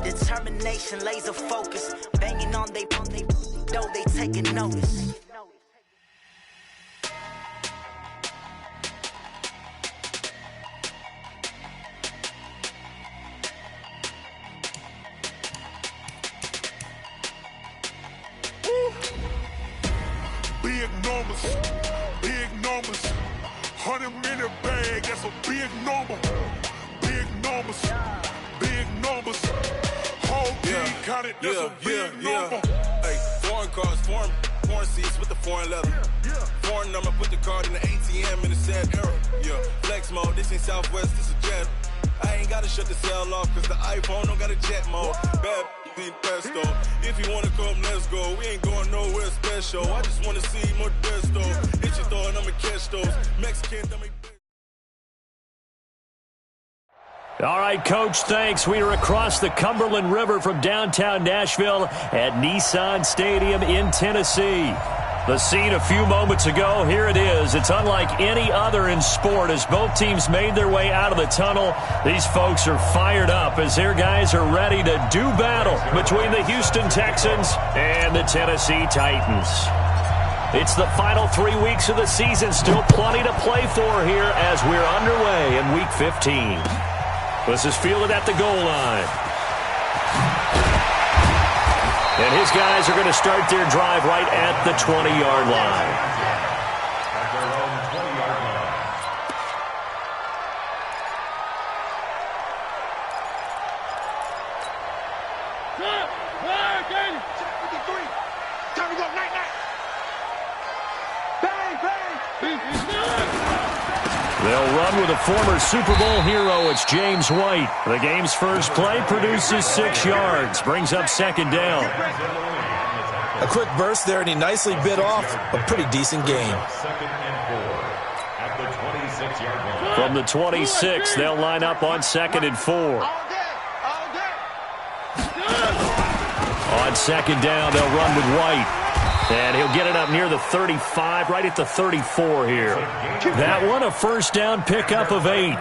Determination, laser focus, banging on they though they taking notice. Big numbers, 100-minute bag, that's a big number. Big numbers, whole team counted, that's a big number. Hey, foreign cars, foreign seats with the foreign leather. Foreign number, put the card in the ATM in the sad era. Yeah, flex mode, this ain't Southwest, this is Jet. I ain't gotta shut the cell off, cause the iPhone don't got a jet mode. Bad be pesto. If you wanna come, let's go. We ain't going nowhere special. I just wanna see more Modesto. Hit your door and I'ma catch those. Mexican dummy. All right, Coach, thanks. We are across the Cumberland River from downtown Nashville at Nissan Stadium in Tennessee. The scene a few moments ago, here it is. It's unlike any other in sport as both teams made their way out of the tunnel. These folks are fired up as their guys are ready to do battle between the Houston Texans and the Tennessee Titans. It's the final 3 weeks of the season. Still plenty to play for here as we're underway in Week 15. This is fielded at the goal line. And his guys are going to start their drive right at the 20-yard line. At their own 20-yard line. Time to go, night. Bang, bang. They'll run with a former Super Bowl hero. It's James White. The game's first play produces 6 yards, brings up second down. A quick burst there, and he nicely bit off a pretty decent game. Second and 4 at the 26-yard line. From the 26, they'll line up on second and 4. On second down, they'll run with White. And he'll get it up near the 35, right at the 34 here. That one, a first down pickup of 8.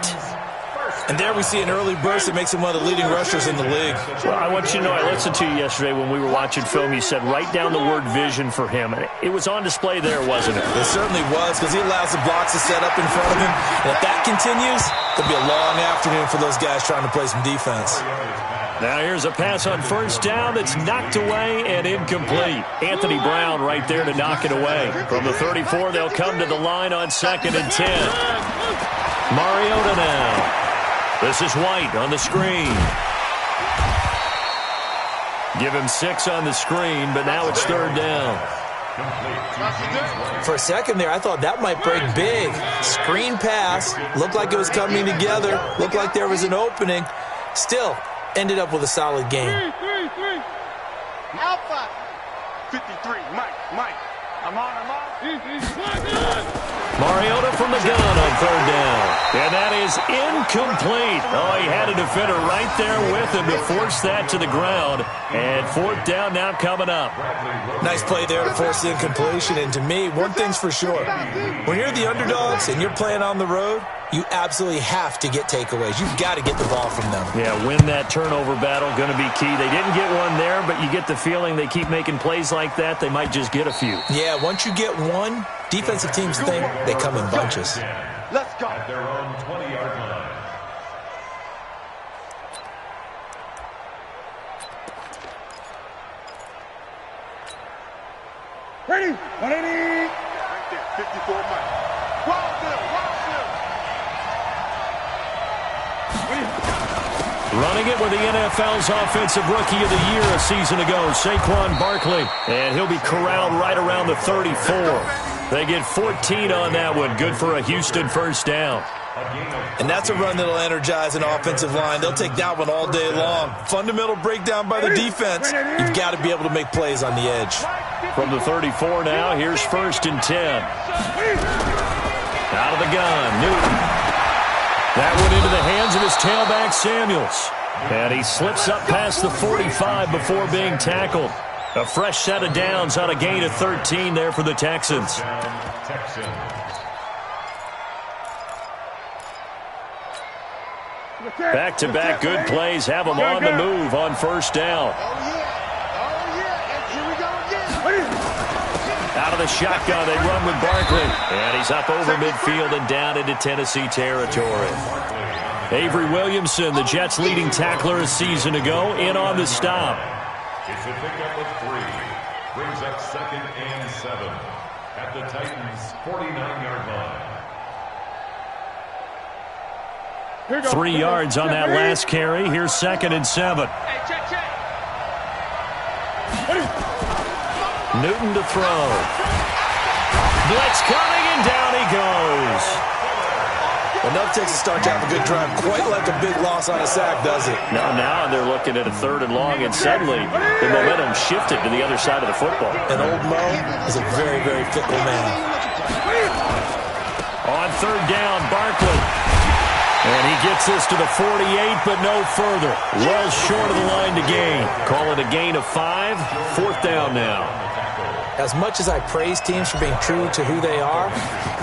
And there we see an early burst that makes him one of the leading rushers in the league. Well, I want you to know, I listened to you yesterday when we were watching film. You said write down the word vision for him. And it was on display there, wasn't it? It certainly was, because he allows the blocks to set up in front of him. And if that continues, it'll be a long afternoon for those guys trying to play some defense. Now here's a pass on first down that's knocked away and incomplete. Anthony Brown right there to knock it away. From the 34, they'll come to the line on second and 10. Mariota now. This is White on the screen. Give him 6 on the screen, but now it's third down. For a second there, I thought that might break big. Screen pass. Looked like it was coming together. Looked like there was an opening. Still, ended up with a solid game. Alpha. 53, Mike. I'm on. Mariota from the gun on third down. And that is incomplete. Oh, he had a defender right there with him to force that to the ground. And fourth down now coming up. Nice play there to force the incompletion. And to me, one thing's for sure. When you're the underdogs and you're playing on the road, you absolutely have to get takeaways. You've got to get the ball from them. Yeah, win that turnover battle, going to be key. They didn't get one there, but you get the feeling they keep making plays like that, they might just get a few. Yeah, once you get one, defensive teams think they come in bunches. Let's go. At their own 20-yard line. Ready? 180. Right there, 54 Mike. Running it with the NFL's Offensive Rookie of the Year a season ago, Saquon Barkley. And he'll be corralled right around the 34. They get 14 on that one. Good for a Houston first down. And that's a run that'll energize an offensive line. They'll take that one all day long. Fundamental breakdown by the defense. You've got to be able to make plays on the edge. From the 34 now, here's first and 10. Out of the gun, Newton. That went into the hands of his tailback, Samuels. And he slips up past the 45 before being tackled. A fresh set of downs on a gain of 13 there for the Texans. Back-to-back good plays have them on the move on first down. Out of the shotgun, they run with Barkley. And he's up over midfield and down into Tennessee territory. Avery Williamson, the Jets' leading tackler a season ago, in on the stop. It's a pickup of 3. Brings up 2nd and 7 at the Titans' 49-yard line. 3 yards on that last carry. Here's 2nd and 7. Newton to throw. Blitz coming, and down he goes. Enough takes to start to have a good drive. Quite like a big loss on a sack, does it? Now they're looking at a 3rd and long, and suddenly the momentum shifted to the other side of the football. And old Mo is a very, very fickle man. On 3rd down, Barkley. And he gets this to the 48, but no further. Well short of the line to gain. Call it a gain of 5. 4th down now. As much as I praise teams for being true to who they are,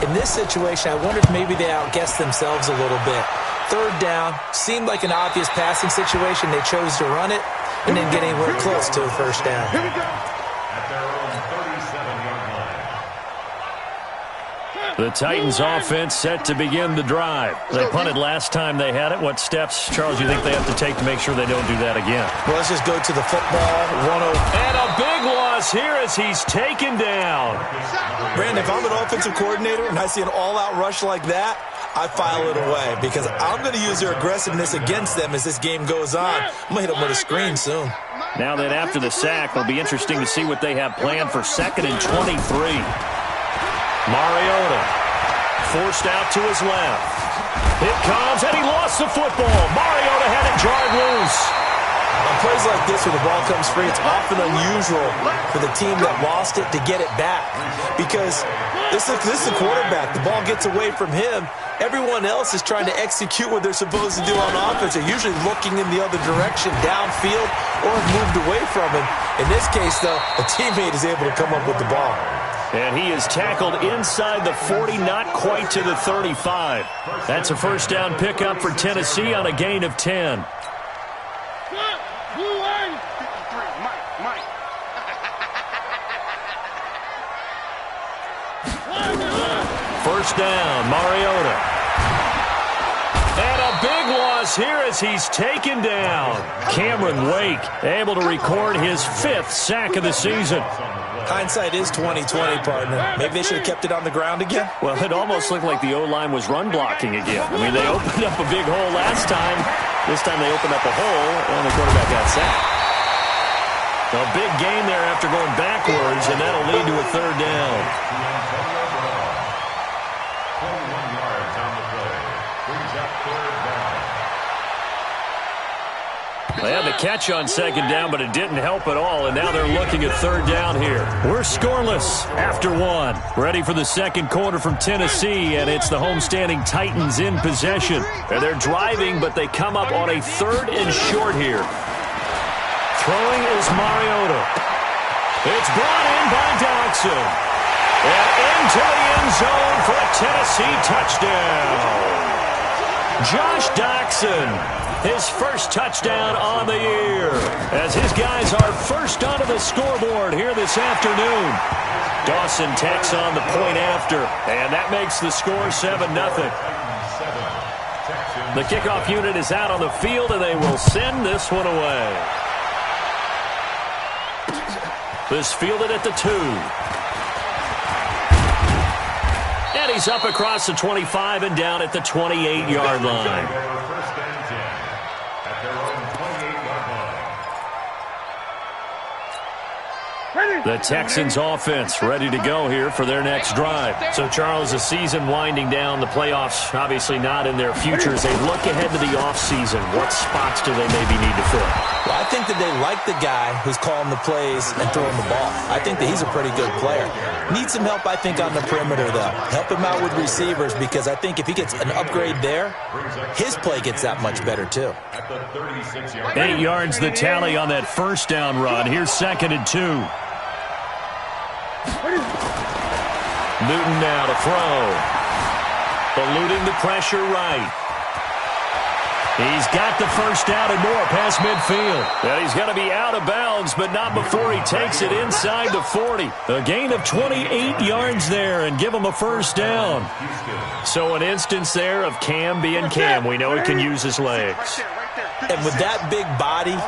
in this situation, I wonder if maybe they outguessed themselves a little bit. 3rd down seemed like an obvious passing situation. They chose to run it and didn't get anywhere close to a first down. At their own 37-yard line. The Titans offense set to begin the drive. They punted last time they had it. What steps, Charles, you think they have to take to make sure they don't do that again? Well, let's just go to the football. And a big loss here as he's taken down. Brandon, if I'm an offensive coordinator and I see an all-out rush like that, I file it away because I'm going to use their aggressiveness against them as this game goes on. I'm going to hit them with a screen soon. Now that after the sack, it'll be interesting to see what they have planned for 2nd and 23. Mariota forced out to his left. It comes, and he lost the football. Mariota had it jarred loose. On plays like this where the ball comes free, it's often unusual for the team that lost it to get it back because this is the quarterback. The ball gets away from him. Everyone else is trying to execute what they're supposed to do on offense. They're usually looking in the other direction, downfield, or have moved away from him. In this case, though, a teammate is able to come up with the ball. And he is tackled inside the 40, not quite to the 35. That's a first down pickup for Tennessee on a gain of 10. First down, Mariota. And a big loss here as he's taken down. Cameron Wake able to record his 5th sack of the season. Hindsight is 20/20, partner. Maybe they should have kept it on the ground again. Well, it almost looked like the O-line was run blocking again. I mean, they opened up a big hole last time. This time they opened up a hole, and the quarterback got sacked. A big gain there after going backwards, and that'll lead to a 3rd down. 21 yards on the play. Brings up 3rd down. They had the catch on 2nd down, but it didn't help at all, and now they're looking at 3rd down here. We're scoreless after 1. Ready for the 2nd quarter from Tennessee, and it's the homestanding Titans in possession. They're driving, but they come up on a 3rd and short here. Throwing is Mariota. It's brought in by Doxson. And into the end zone for a Tennessee touchdown. Josh Doxson, his first touchdown on the year, as his guys are first onto the scoreboard here this afternoon. Dawson tacks on the point after, and that makes the score 7-0. The kickoff unit is out on the field, and they will send this one away. This fielded at the 2. And he's up across the 25 and down at the 28-yard line. The Texans offense ready to go here for their next drive. So, Charles, the season winding down, the playoffs obviously not in their future. As they look ahead to the offseason, what spots do they maybe need to fill? Well, I think that they like the guy who's calling the plays and throwing the ball. I think that he's a pretty good player. Needs some help, I think, on the perimeter, though. Help him out with receivers because I think if he gets an upgrade there, his play gets that much better, too. 8 yards the tally on that first down run. Here's 2nd and 2. Newton now to throw. Eluding the pressure right. He's got the first down and more past midfield. And he's going to be out of bounds, but not before he takes it inside the 40. A gain of 28 yards there and give him a first down. So an instance there of Cam being Cam. We know he can use his legs. And with that big body,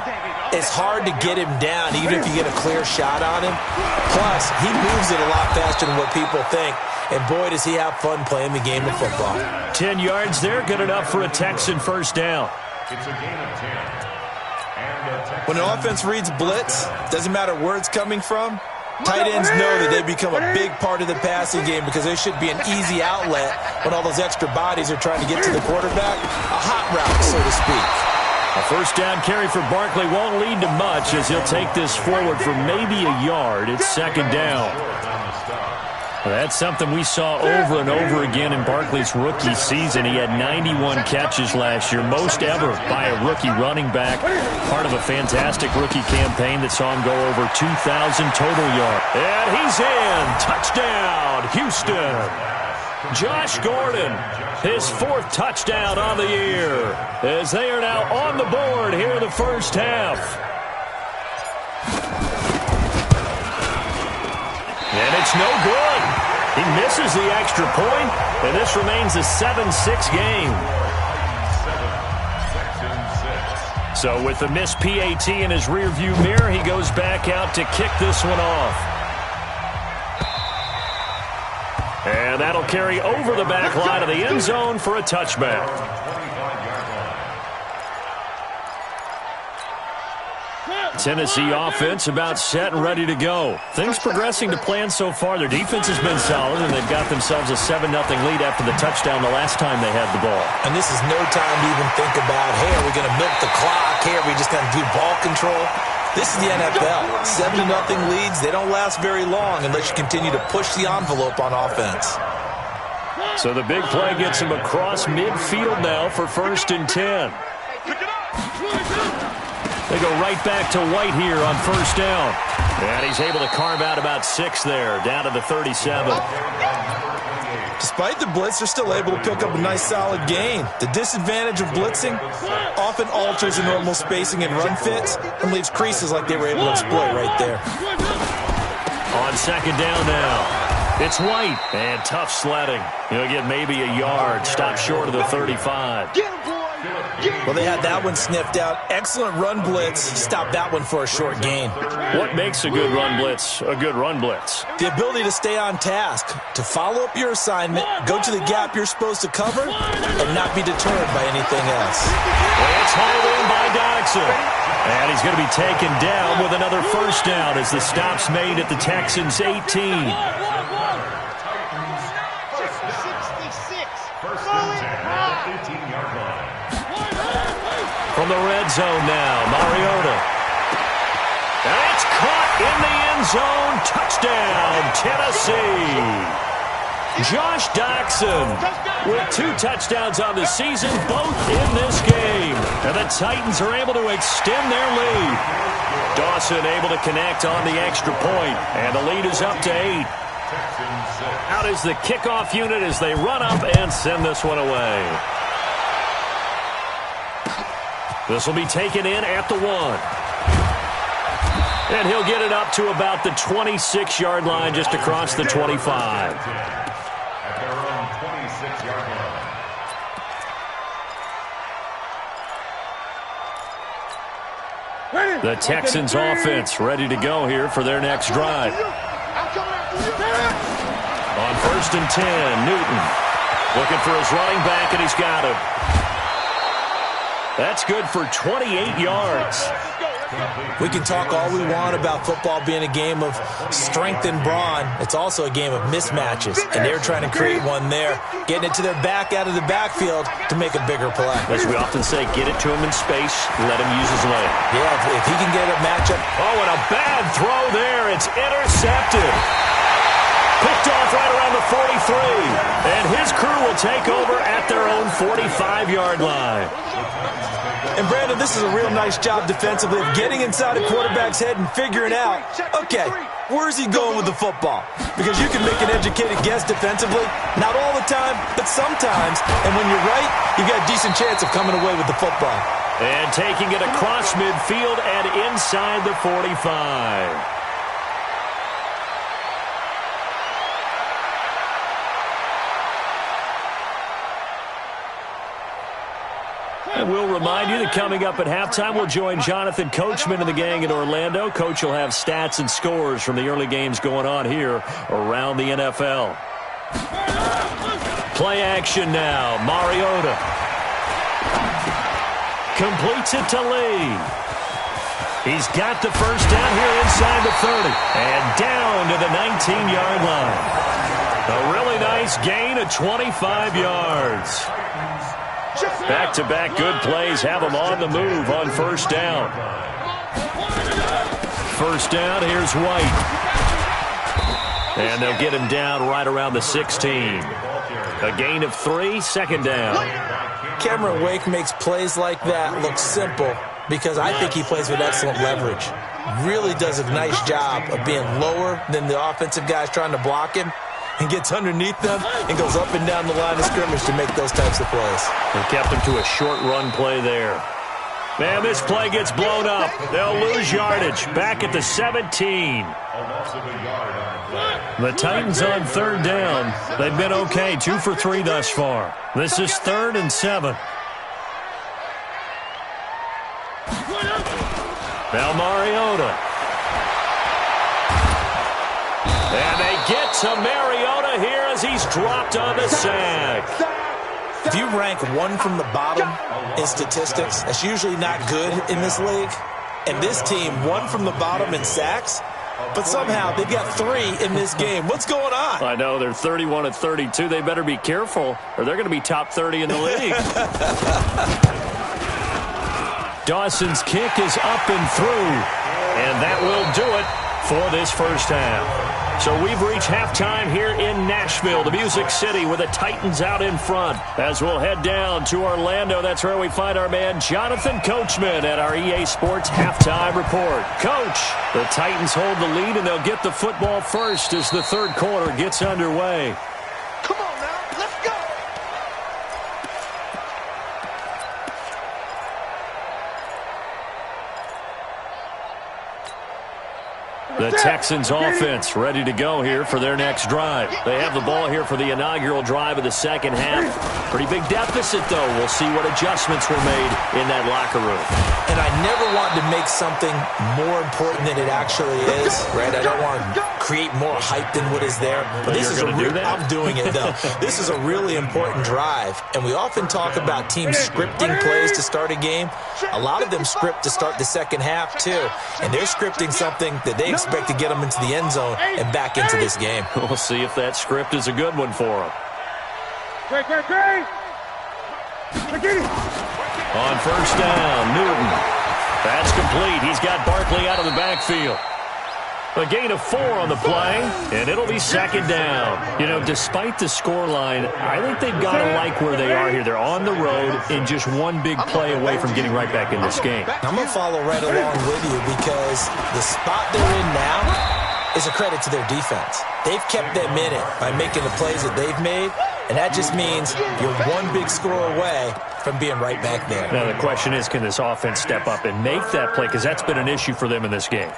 it's hard to get him down, even if you get a clear shot on him. Plus, he moves it a lot faster than what people think. And boy, does he have fun playing the game of football. 10 yards there, good enough for a Texan first down. It's a gain of 10. And When an offense reads blitz, doesn't matter where it's coming from, tight ends know that they become a big part of the passing game because they should be an easy outlet when all those extra bodies are trying to get to the quarterback. A hot route, so to speak. A first down carry for Barkley won't lead to much as he'll take this forward for maybe a yard. It's second down. That's something we saw over and over again in Barkley's rookie season. He had 91 catches last year, most ever by a rookie running back. Part of a fantastic rookie campaign that saw him go over 2,000 total yards. And he's in. Touchdown, Houston. Josh Gordon, his 4th touchdown on the year, as they are now on the board here in the first half. And it's no good. He misses the extra point, and this remains a 7-6 game. So with the missed PAT in his rearview mirror, he goes back out to kick this one off. And that'll carry over the back line of the end zone for a touchback. Tennessee offense about set and ready to go. Things progressing to plan so far. Their defense has been solid, and they've got themselves a 7-0 lead after the touchdown the last time they had the ball. And this is no time to even think about, hey, are we going to milk the clock? Hey, are we just going to do ball control? This is the NFL. 7-0 leads, they don't last very long unless you continue to push the envelope on offense. So the big play gets him across midfield now for 1st and 10. They go right back to White here on first down. And he's able to carve out about 6 there, down to the 37. Despite the blitz, they're still able to pick up a nice solid gain. The disadvantage of blitzing often alters the normal spacing and run fits and leaves creases like they were able to exploit right there. On second down now, it's White, and tough sledding. He'll get maybe a yard, stop short of the 35. Well, they had that one sniffed out. Excellent run blitz. Stopped that one for a short gain. What makes a good run blitz a good run blitz? The ability to stay on task, to follow up your assignment, go to the gap you're supposed to cover, and not be deterred by anything else. It's hauled in by Dodson. And he's going to be taken down with another first down as the stop's made at the Texans' 18. From the red zone now, Mariota. And it's caught in the end zone. Touchdown, Tennessee. Josh Dodson with 2 touchdowns on the season, both in this game. And the Titans are able to extend their lead. Dawson able to connect on the extra point, and the lead is up to 8. Out is the kickoff unit as they run up and send this one away. This will be taken in at the 1. And he'll get it up to about the 26-yard line, just across the 25. At their own 26-yard line. The Texans offense ready to go here for their next drive. On 1st and 10, Newton looking for his running back, and he's got him. That's good for 28 yards. We can talk all we want about football being a game of strength and brawn. It's also a game of mismatches, and they're trying to create one there, getting it to their back out of the backfield to make a bigger play. As we often say, get it to him in space, let him use his leg. Yeah, if he can get a matchup. Oh, and a bad throw there. It's intercepted. picked off right around the 43. And his crew will take over at their own 45-yard line. And, Brandon, this is a real nice job defensively of getting inside a quarterback's head and figuring out, okay, where's he going with the football? Because you can make an educated guess defensively. Not all the time, but sometimes. And when you're right, you've got a decent chance of coming away with the football. And taking it across midfield and inside the 45. And we'll remind you that coming up at halftime, we'll join Jonathan Coachman and the gang in Orlando. Coach will have stats and scores from the early games going on here around the NFL. Play action now. Mariota completes it to Lee. He's got the first down here inside the 30 and down to the 19-yard line. A really nice gain of 25 yards. Back-to-back good plays have them on the move on first down. First down, here's White. And they'll get him down right around the 16. A gain of 3, second down. Cameron Wake makes plays like that look simple because I think he plays with excellent leverage. Really does a nice job of being lower than the offensive guys trying to block him, and gets underneath them and goes up and down the line of scrimmage to make those types of plays. They kept him to a short run play there. Man, this play gets blown up. They'll lose yardage. Back at the 17. The Titans on third down. They've been okay, 2 for 3 thus far. This is 3rd and 7. Now Mariota. And they get to Mariota here as he's dropped on the sack. If you rank one from the bottom in statistics, that's usually not good in this league. And this team, one from the bottom in sacks, but somehow they've got 3 in this game. What's going on? I know, they're 31 and 32. They better be careful, or they're going to be top 30 in the league. Dawson's kick is up and through, and that will do it for this first half. So we've reached halftime here in Nashville, the Music City, with the Titans out in front. As we'll head down to Orlando, that's where we find our man Jonathan Coachman at our EA Sports Halftime Report. Coach, the Titans hold the lead, and they'll get the football first as the third quarter gets underway. Come on now, let's go. The Texans offense ready to go here for their next drive. They have the ball here for the inaugural drive of the second half. Pretty big deficit, though. We'll see what adjustments were made in that locker room. And I never want to make something more important than it actually is, right? I don't want to create more hype than what is there. But this is I'm doing it, though. This is a really important drive. And we often talk about teams scripting plays to start a game. A lot of them script to start the second half, too. And they're scripting something that they expect to get them into the end zone and back into this game. We'll see if that script is a good one for them. On first down, Newton. That's complete. He's got Barkley out of the backfield. A gain of 4 on the play, and it'll be second down. You know, despite the scoreline, I think they've got to like where they are here. They're on the road and just one big play away from getting right back in this game. I'm going to follow right along with you because the spot they're in now is a credit to their defense. They've kept them in it by making the plays that they've made, and that just means you're one big score away from being right back there. Now, the question is, can this offense step up and make that play? Because that's been an issue for them in this game.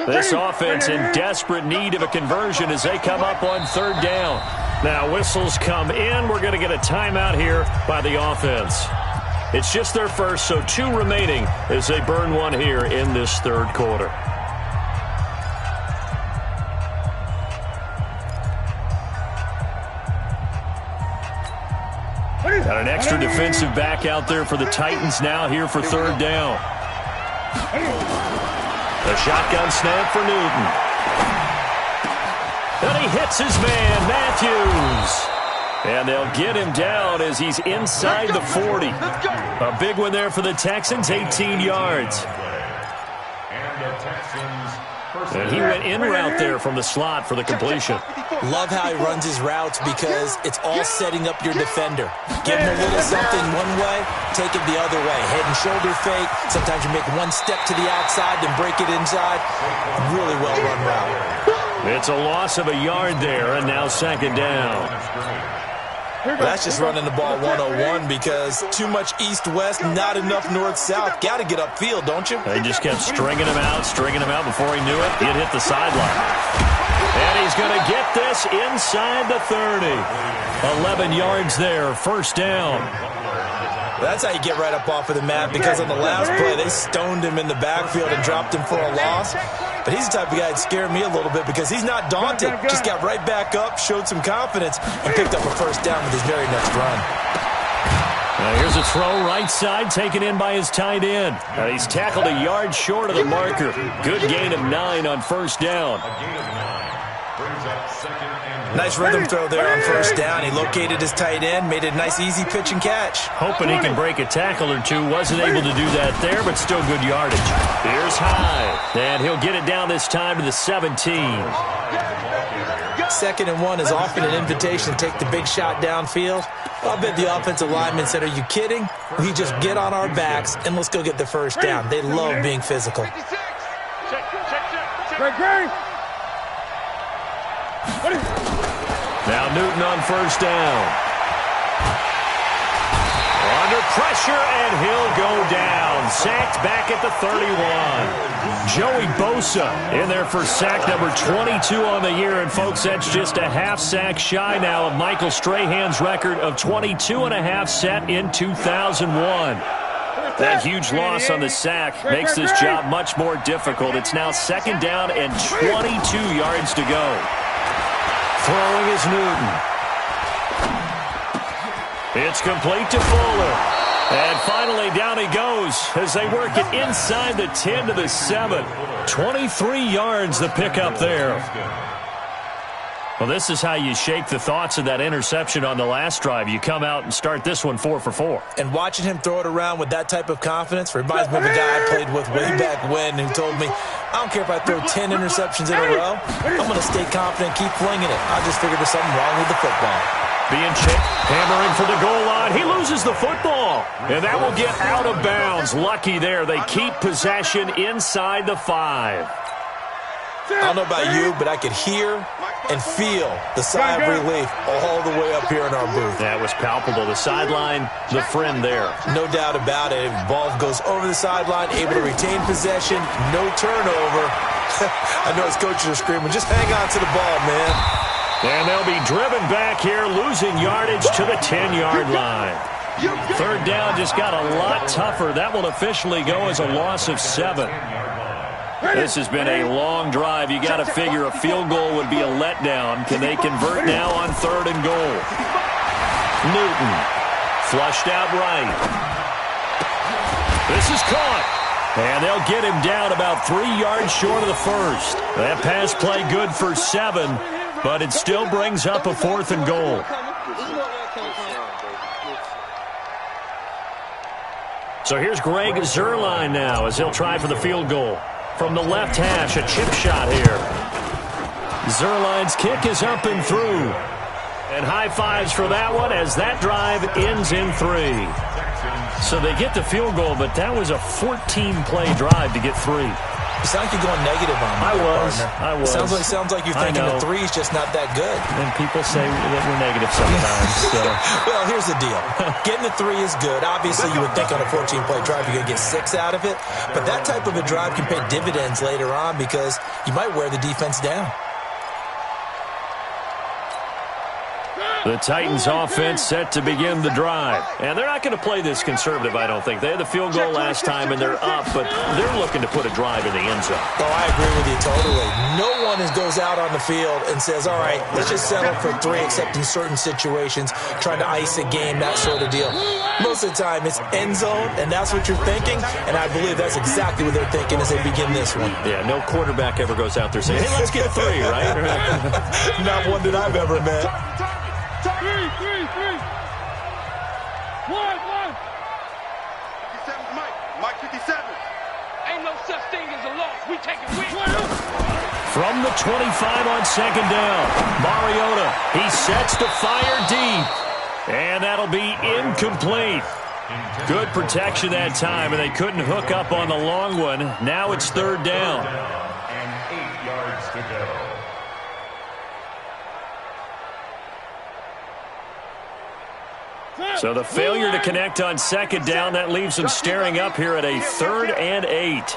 This offense in desperate need of a conversion as they come up on third down. Now, whistles come in. We're going to get a timeout here by the offense. It's just their first, so 2 remaining as they burn one here in this third quarter. Got an extra defensive back out there for the Titans now here for third down. A shotgun snap for Newton. And he hits his man, Matthews. And they'll get him down as he's inside the 40. A big one there for the Texans, 18 yards. And the Texans And he went in route there from the slot for the completion. Love how he runs his routes because it's all setting up your defender. Give him a little something one way, take it the other way. Head and shoulder fake. Sometimes you make one step to the outside, then break it inside. Really well run route. It's a loss of a yard there, and now second down. That's just running the ball 101 because too much east-west, not enough north-south. Got to get upfield, don't you? They just kept stringing him out before he knew it. He'd hit the sideline. And he's going to get this inside the 30. 11 yards there, first down. That's how you get right up off of the map because on the last play, they stoned him in the backfield and dropped him for a loss. But he's the type of guy that scared me a little bit because he's not daunted. Just got right back up, showed some confidence, and picked up a first down with his very next run. Now here's a throw right side taken in by his tight end. Now he's tackled a yard short of the marker. Good gain of 9 on first down. Nice rhythm throw there on first down. He located his tight end, made it a nice easy pitch and catch. Hoping he can break a tackle or two. Wasn't able to do that there, but still good yardage. Here's High. And he'll get it down this time to the 17. 2nd and 1 is often an invitation to take the big shot downfield. I bet the offensive lineman said, are you kidding? We just get on our backs and let's go get the first down. They love being physical. Now Newton on first down. Under pressure, and he'll go down. Sacked back at the 31. Joey Bosa in there for sack number 22 on the year. And, folks, that's just a half sack shy now of Michael Strahan's record of 22.5 set in 2001. That huge loss on the sack makes this job much more difficult. It's now second down and 22 yards to go. Throwing is Newton. It's complete to Fuller. And finally down he goes as they work it inside the 10 to the 7. 23 yards the pickup there. Well, this is how you shake the thoughts of that interception on the last drive. You come out and start this one 4 for 4. And watching him throw it around with that type of confidence reminds me of a guy I played with way back when who told me, I don't care if I throw 10 interceptions in a row. I'm going to stay confident, keep flinging it. I just figured there's something wrong with the football. Being checked, hammering for the goal line. He loses the football, and that will get out of bounds. Lucky there. They keep possession inside the 5. I don't know about you, but I could hear and feel the sigh of relief all the way up here in our booth. That was palpable. The sideline, the friend there. No doubt about it. Ball goes over the sideline, able to retain possession, no turnover. I know his coaches are screaming, just hang on to the ball, man. And they'll be driven back here, losing yardage to the 10-yard line. Third down just got a lot tougher. That will officially go as a loss of 7. This has been a long drive. You got to figure a field goal would be a letdown. Can they convert now on 3rd and goal? Newton flushed out right. This is caught. And they'll get him down about 3 yards short of the first. That pass play good for 7. But it still brings up a 4th and goal. So here's Greg Zuerlein now as he'll try for the field goal. From the left hash, a chip shot here. Zuerlein's kick is up and through. And high fives for that one as that drive ends in 3. So they get the field goal, but that was a 14-play drive to get 3. You sound like you're going negative on me. I was. Sounds like you're thinking the 3's just not that good. And people say that we're negative sometimes. So. Well, here's the deal. Getting the 3 is good. Obviously, you would think on a 14-play drive you're going to get 6 out of it. But that type of a drive can pay dividends later on because you might wear the defense down. The Titans offense set to begin the drive. And they're not going to play this conservative, I don't think. They had the field goal last time, and they're up, but they're looking to put a drive in the end zone. Oh, I agree with you totally. No one goes out on the field and says, all right, let's just settle for 3, except in certain situations, trying to ice a game, that sort of deal. Most of the time, it's end zone, and that's what you're thinking, and I believe that's exactly what they're thinking as they begin this one. Yeah, no quarterback ever goes out there saying, hey, let's get 3, right? Not one that I've ever met. 3. 1. 57, Mike. Mike 57. ain't no such thing as a loss. We take it with. From the 25 on second down, Mariota, he sets to fire deep. And that'll be incomplete. Good protection that time, and they couldn't hook up on the long one. Now it's third down. And 8 yards to go. So the failure to connect on second down, that leaves them staring up here at a 3rd and 8.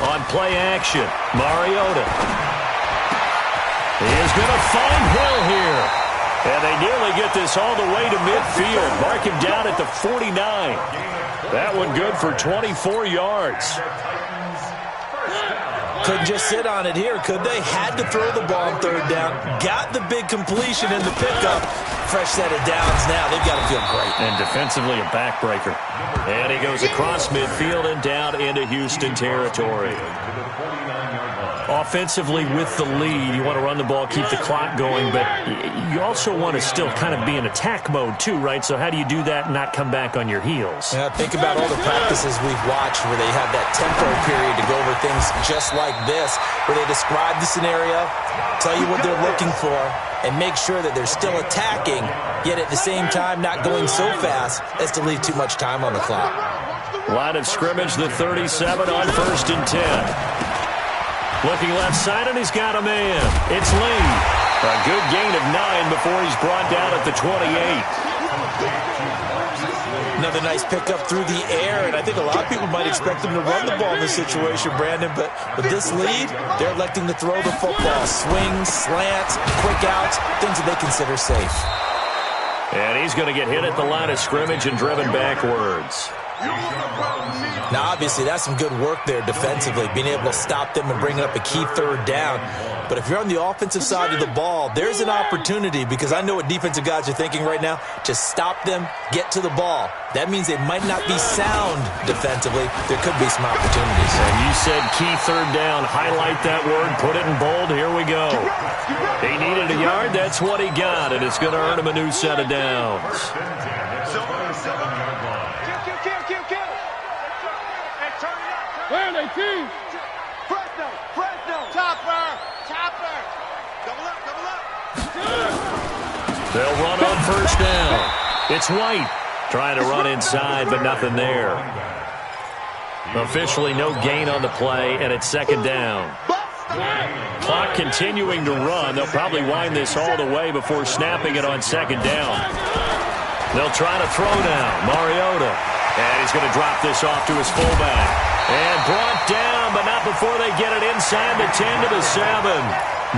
On play action, Mariota is going to find Hill here. And they nearly get this all the way to midfield. Mark him down at the 49. That one good for 24 yards. Couldn't just sit on it here, could they? Had to throw the ball on third down. Got the big completion in the pickup. Fresh set of downs now. They've got to feel great. And defensively, a backbreaker. And he goes across midfield and down into Houston territory. Offensively, with the lead, you want to run the ball, keep the clock going, but you also want to still kind of be in attack mode too, right? So how do you do that and not come back on your heels? Yeah, think about all the practices we've watched where they have that tempo period to go over things just like this, where they describe the scenario, tell you what they're looking for, and make sure that they're still attacking, yet at the same time not going so fast as to leave too much time on the clock. Line of scrimmage, the 37 on 1st and 10. Looking left side, and he's got a man. It's Lee. A good gain of 9 before he's brought down at the 28. Another nice pickup through the air, and I think a lot of people might expect them to run the ball in this situation, Brandon, but with this lead, they're electing to throw the football. Swings, slants, quick outs, things that they consider safe. And he's going to get hit at the line of scrimmage and driven backwards. Now, obviously, that's some good work there defensively, being able to stop them and bring up a key third down. But if you're on the offensive side of the ball, there's an opportunity, because I know what defensive guys are thinking right now. Just stop them, get to the ball. That means they might not be sound defensively. There could be some opportunities. And you said key third down. Highlight that word. Put it in bold. Here we go. He needed a yard. That's what he got, and it's going to earn him a new set of downs. Where are they, team? Fresno, Chopper. Double up. They'll run on first down. It's White trying to run inside, but nothing there. Officially no gain on the play, and it's second down. Clock continuing to run. They'll probably wind this all the way before snapping it on second down. They'll try to throw now. Mariota. And he's going to drop this off to his fullback. And brought down, but not before they get it inside the 10 to the 7.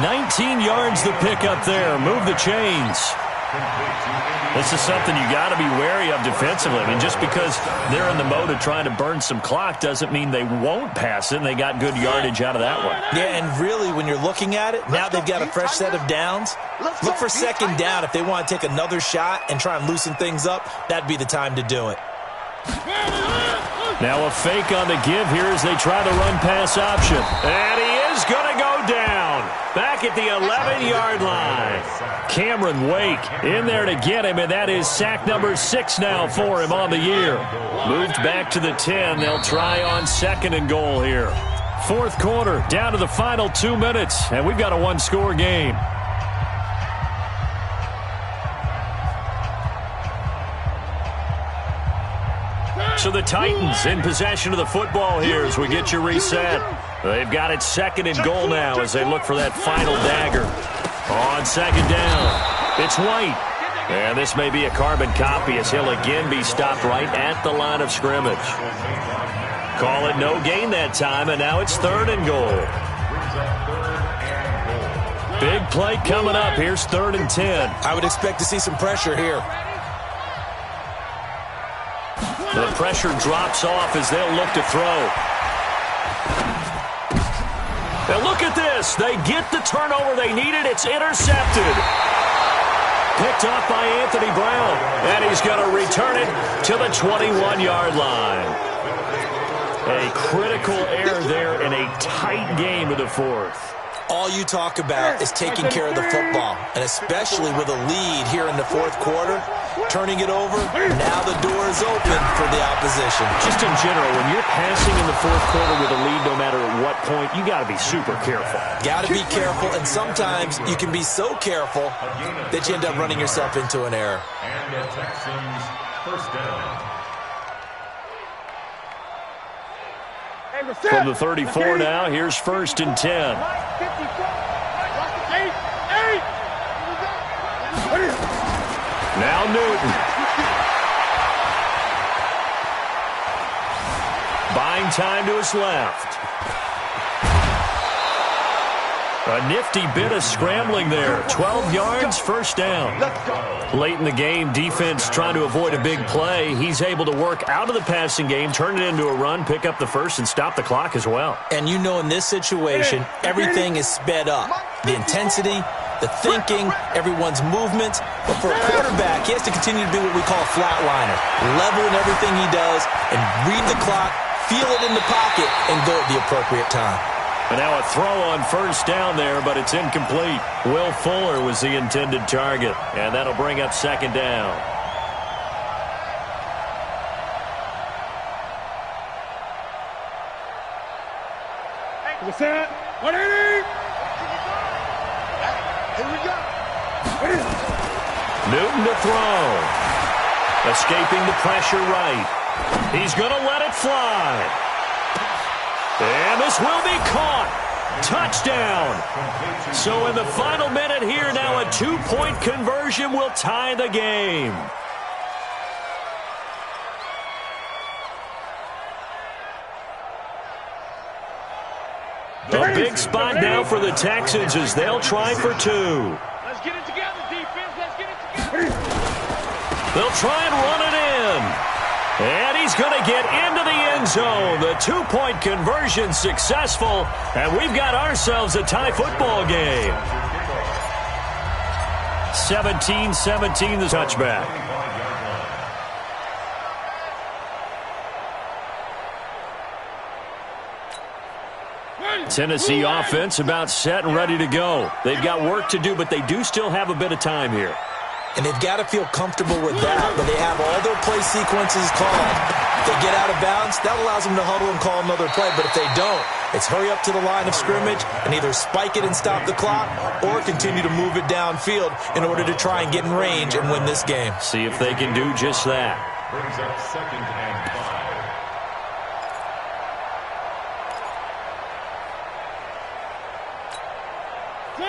19 yards the pickup there. Move the chains. This is something you got to be wary of defensively. I mean, just because they're in the mode of trying to burn some clock doesn't mean they won't pass it, and they got good yardage out of that one. Yeah, and really, when you're looking at it, now they've got a fresh set of downs. Look for second down. If they want to take another shot and try and loosen things up, that'd be the time to do it. Now a fake on the give here as they try the run-pass option. And he is going to go down. Back at the 11-yard line. Cameron Wake in there to get him, and that is sack number 6 now for him on the year. Moved back to the 10. They'll try on 2nd and goal here. 4th quarter, down to the final 2 minutes, and we've got a one-score game. So the Titans in possession of the football here as we get you reset. They've got it 2nd and goal now as they look for that final dagger. On 2nd down, it's White. And this may be a carbon copy as he'll again be stopped right at the line of scrimmage. Call it no gain that time, and now it's 3rd and goal. Big play coming up. Here's 3rd and 10. I would expect to see some pressure here. The pressure drops off as they'll look to throw. Now look at this. They get the turnover they needed. It's intercepted. Picked off by Anthony Brown. And he's going to return it to the 21-yard line. A critical error there in a tight game of the 4th. All you talk about is taking care of the football, and especially with a lead here in the fourth quarter, turning it over, now the door is open for the opposition. Just in general, when you're passing in the fourth quarter with a lead, no matter at what point, you got to be super careful. Got to be careful, and sometimes you can be so careful that you end up running yourself into an error. And the Texans first down. From the 34 now, here's 1st and 10. Now Newton. Buying time to his left. A nifty bit of scrambling there. 12 yards, first down. Late in the game, defense trying to avoid a big play. He's able to work out of the passing game, turn it into a run, pick up the first, and stop the clock as well. And you know in this situation, everything is sped up. The intensity, the thinking, everyone's movements. But for a quarterback, he has to continue to be what we call a flatliner. Level in everything he does and read the clock, feel it in the pocket, and go at the appropriate time. And now a throw on first down there, but it's incomplete. Will Fuller was the intended target, and that'll bring up 2nd down. What's that? 180! Here we go. Newton to throw. Escaping the pressure right. He's going to let it fly. And this will be caught. Touchdown. So in the final minute here, now a 2-point conversion will tie the game. A big spot now for the Texans as they'll try for 2. Let's get it together, defense. Let's get it together. They'll try and run it in. And he's going to get into the end zone. The 2-point conversion successful, and we've got ourselves a tie football game. 17-17 the touchback. Tennessee offense about set and ready to go. They've got work to do, but they do still have a bit of time here. And they've got to feel comfortable with that, but they have all their play sequences called. If they get out of bounds, that allows them to huddle and call another play. But if they don't, it's hurry up to the line of scrimmage and either spike it and stop the clock or continue to move it downfield in order to try and get in range and win this game. See if they can do just that. Brings up 2nd and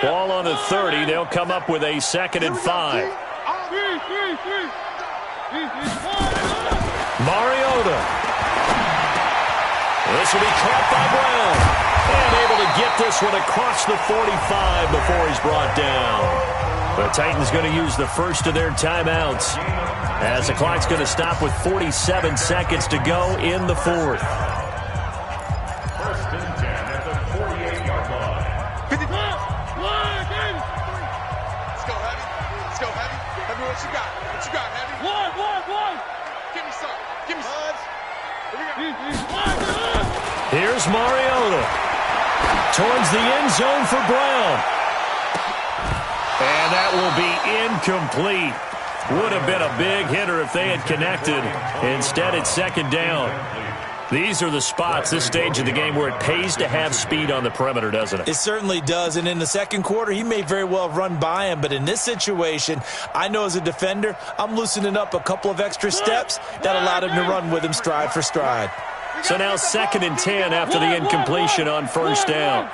5. Ball on the 30. They'll come up with a 2nd and 5. Mariota. This will be caught by Brown. And able to get this one across the 45 before he's brought down. The Titans going to use the first of their timeouts as the clock's going to stop with 47 seconds to go in the 4th. 1st and 10 at the 48-yard line. Let's go, Heavy. Let's go, Heavy. Heavy, what you got? What you got, Heavy? One. Give me some. Give me some. Here's Mariota. Towards the end zone for Brown. And that will be incomplete. Would have been a big hitter if they had connected. Instead, it's 2nd down. These are the spots, this stage of the game, where it pays to have speed on the perimeter, doesn't it? It certainly does, and in the second quarter, he may very well run by him, but in this situation, I know as a defender, I'm loosening up a couple of extra steps that allowed him to run with him stride for stride. So now 2nd and 10 after the incompletion on first down.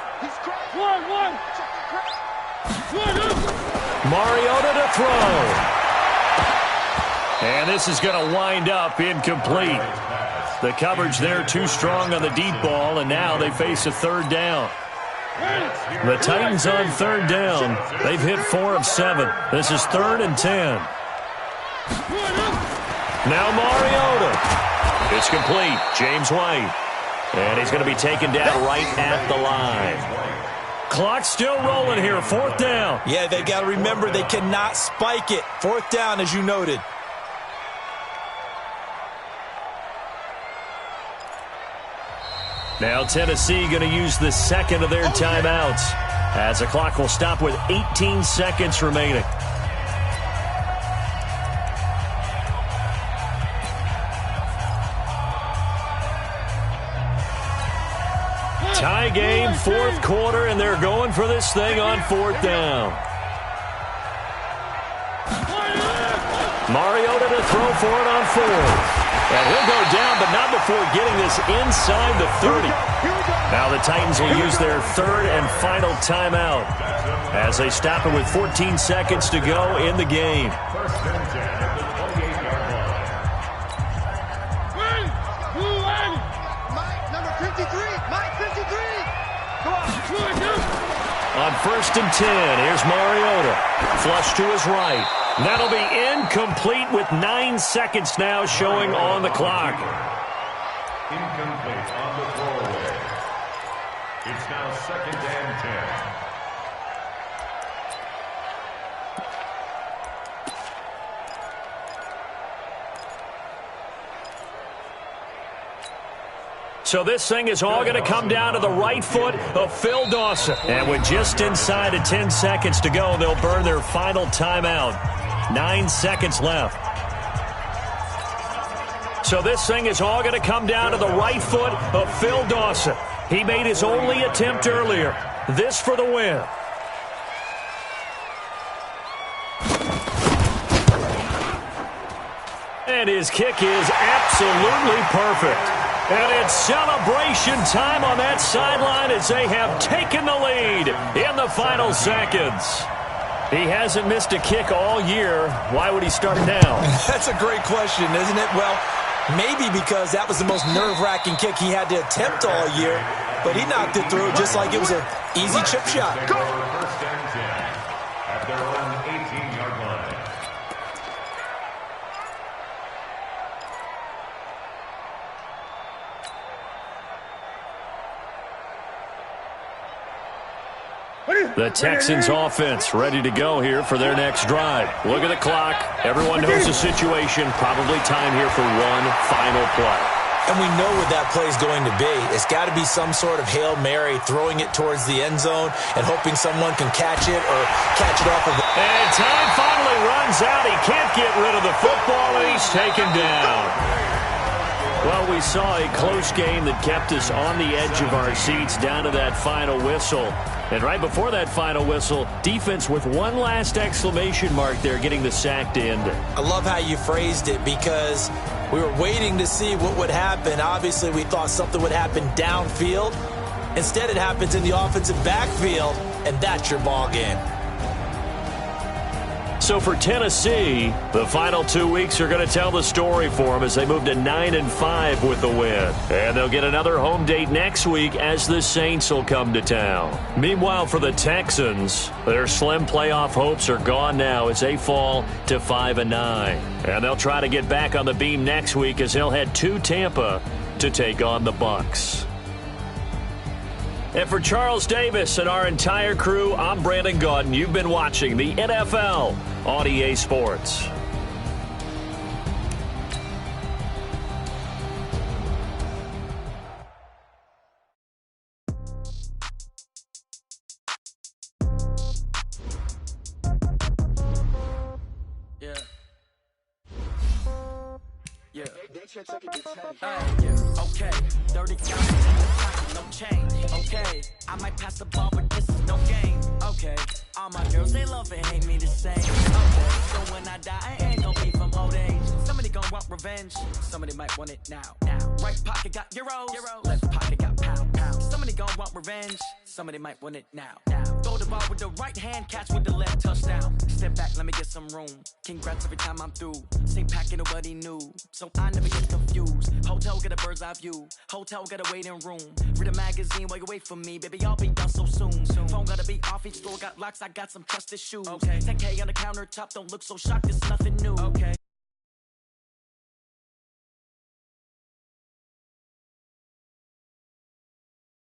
Mariota to throw. And this is going to wind up incomplete. The coverage there too strong on the deep ball, and now they face a 3rd down. The Titans on 3rd down. They've hit 4 of 7. This is 3rd and 10. Now Mariota. It's complete. James White. And he's going to be taken down right at the line. Clock still rolling here. 4th down. Yeah, they got to remember they cannot spike it. 4th down, as you noted. Now Tennessee going to use the 2nd of their timeouts. as the clock will stop with 18 seconds remaining. Tie game, fourth quarter, and they're going for this thing on fourth down. Mariota to throw for it on fourth. And he'll go down, but not before getting this inside the 30. Now the Titans will use their third and final timeout as they stop it with 14 seconds to go in the game. First and 10 at the 28-yard line. Mike, number 53. Mike, 53. Go on. On first and 10, here's Mariota. Flush to his right. That'll be incomplete with 9 seconds now showing on the clock. Incomplete on the throwaway. It's now second and 10. So this thing is all going to come down to the right foot of Phil Dawson. And with just inside of 10 seconds to go, they'll burn their final timeout. 9 seconds left. So this thing is all going to come down to the right foot of Phil Dawson. He made his only attempt earlier. This for the win. And his kick is absolutely perfect. And it's celebration time on that sideline as they have taken the lead in the final seconds. He hasn't missed a kick all year. Why would he start now? That's a great question, isn't it? Well, maybe because that was the most nerve-wracking kick he had to attempt all year, but he knocked it through just like it was an easy chip shot. First and 10 at their own 18-yard line. The Texans offense ready to go here for their next drive. Look at the clock. Everyone knows the situation. Probably time here for one final play. And we know what that play is going to be. It's got to be some sort of Hail Mary, throwing it towards the end zone and hoping someone can catch it or catch it off of it. And time finally runs out. He can't get rid of the football, and he's taken down. Well, we saw a close game that kept us on the edge of our seats down to that final whistle. And right before that final whistle, defense with one last exclamation mark there, getting the sack to end it. I love how you phrased it because we were waiting to see what would happen. Obviously, we thought something would happen downfield. Instead, it happens in the offensive backfield, and that's your ball game. So for Tennessee, the final 2 weeks are going to tell the story for them as they move to 9-5 with the win. And they'll get another home date next week as the Saints will come to town. Meanwhile, for the Texans, their slim playoff hopes are gone now as they fall to 5-9. And they'll try to get back on the beam next week as they'll head to Tampa to take on the Bucs. And for Charles Davis and our entire crew, I'm Brandon Gaudin. You've been watching the NFL on EA Sports. Okay, 30 counts, no change. Okay, I might pass the ball, but this is no game. Okay, all my girls, they love and hate me the same. Okay, so when I die, I ain't gonna be from old age. Somebody gonna want revenge, somebody might want it now. Right pocket got euros, left pocket got pound. Somebody gonna want revenge, somebody might want it now. Throw the ball with the right hand, catch with the left, touchdown. Step back, let me get some room. Congrats every time I'm through. Same pack, nobody knew, so I never get confused. Hotel get a bird's eye view. Hotel got a waiting room. Read a magazine while you wait for me, baby. I'll be done so soon. Phone gotta be off. Each store got locks. I got some trusted shoes. Okay. 10K on the countertop. Don't look so shocked. It's nothing new. Okay.